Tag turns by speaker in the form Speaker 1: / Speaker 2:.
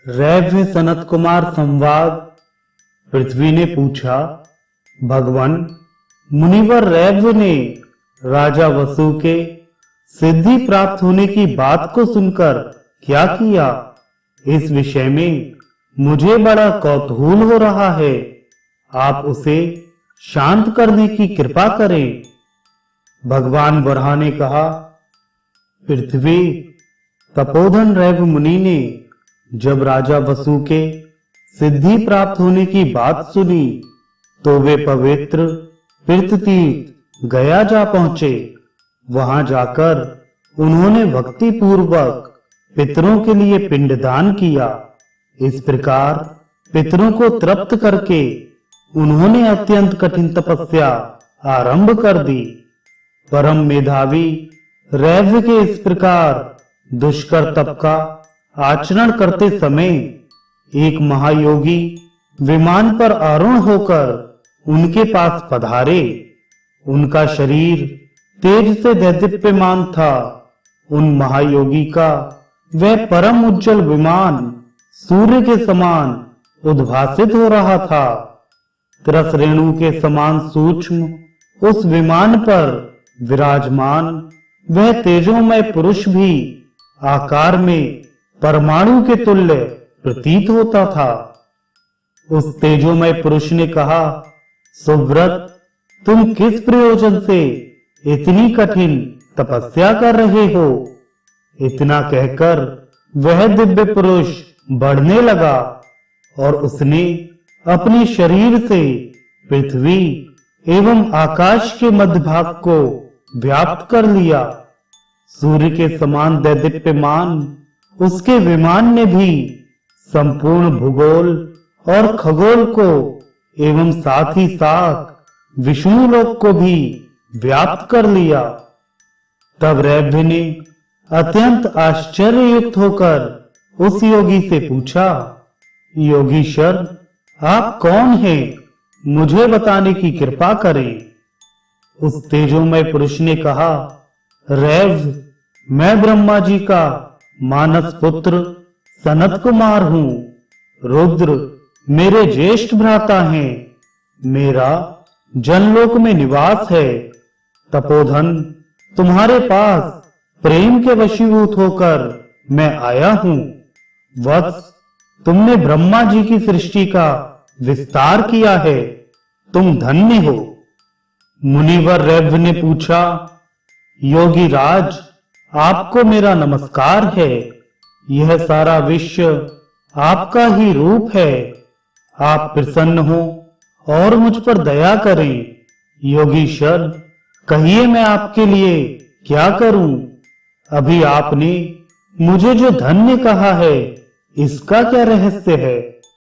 Speaker 1: रैभ्य सनत कुमार संवाद। पृथ्वी ने पूछा, भगवान, मुनिवर रैभ्य ने राजा वसु के सिद्धि प्राप्त होने की बात को सुनकर क्या किया? इस विषय में मुझे बड़ा कौतूहल हो रहा है। आप उसे शांत करने की कृपा करें। भगवान वराह ने कहा, पृथ्वी, तपोधन रैभ्य मुनि ने जब राजा वसु के सिद्धि प्राप्त होने की बात सुनी तो वे पवित्र तीर्थ गया जा पहुंचे। वहां जाकर उन्होंने भक्ति पूर्वक पितरों के लिए पिंडदान किया। इस प्रकार पितरों को तृप्त करके उन्होंने अत्यंत कठिन तपस्या आरंभ कर दी। परम मेधावी रैभ्य के इस प्रकार दुष्कर तप का आचरण करते समय एक महायोगी विमान पर आरूढ़ होकर उनके पास पधारे। उनका शरीर तेज से दैदीप्यमान था। उन महायोगी का वह परम उज्जवल विमान सूर्य के समान उद्भासित हो रहा था। तरस रेणु के समान सूक्ष्म उस विमान पर विराजमान वह तेजोमय पुरुष भी आकार में परमाणु के तुल्य प्रतीत होता था। उस तेजोमय पुरुष ने कहा, सुव्रत, तुम किस प्रयोजन से इतनी कठिन तपस्या कर रहे हो? इतना कहकर वह दिव्य पुरुष बढ़ने लगा और उसने अपने शरीर से पृथ्वी एवं आकाश के मध्य भाग को व्याप्त कर लिया। सूर्य के समान दैदीप्यमान उसके विमान ने भी संपूर्ण भूगोल और खगोल को एवं साथ ही साथ विष्णु लोक को भी व्याप्त कर लिया। तब रैभ्य ने अत्यंत आश्चर्ययुक्त होकर उस योगी से पूछा, योगीश्वर, आप कौन हैं? मुझे बताने की कृपा करें। उस तेजोमय पुरुष ने कहा, रैभ्य, मैं ब्रह्मा जी का मानस पुत्र सनत कुमार हूं। रुद्र मेरे ज्येष्ठ भ्राता हैं। मेरा जनलोक में निवास है। तपोधन, तुम्हारे पास प्रेम के वशीभूत होकर मैं आया हूं। वत्स, तुमने ब्रह्मा जी की सृष्टि का विस्तार किया है। तुम धन्य हो। मुनिवर रैभ्य ने पूछा, योगी राज, आपको मेरा नमस्कार है। यह सारा विश्व आपका ही रूप है। आप प्रसन्न हो और मुझ पर दया करें। योगीश्वर, कहिए मैं आपके लिए क्या करूं? अभी आपने मुझे जो धन्य कहा है, इसका क्या रहस्य है?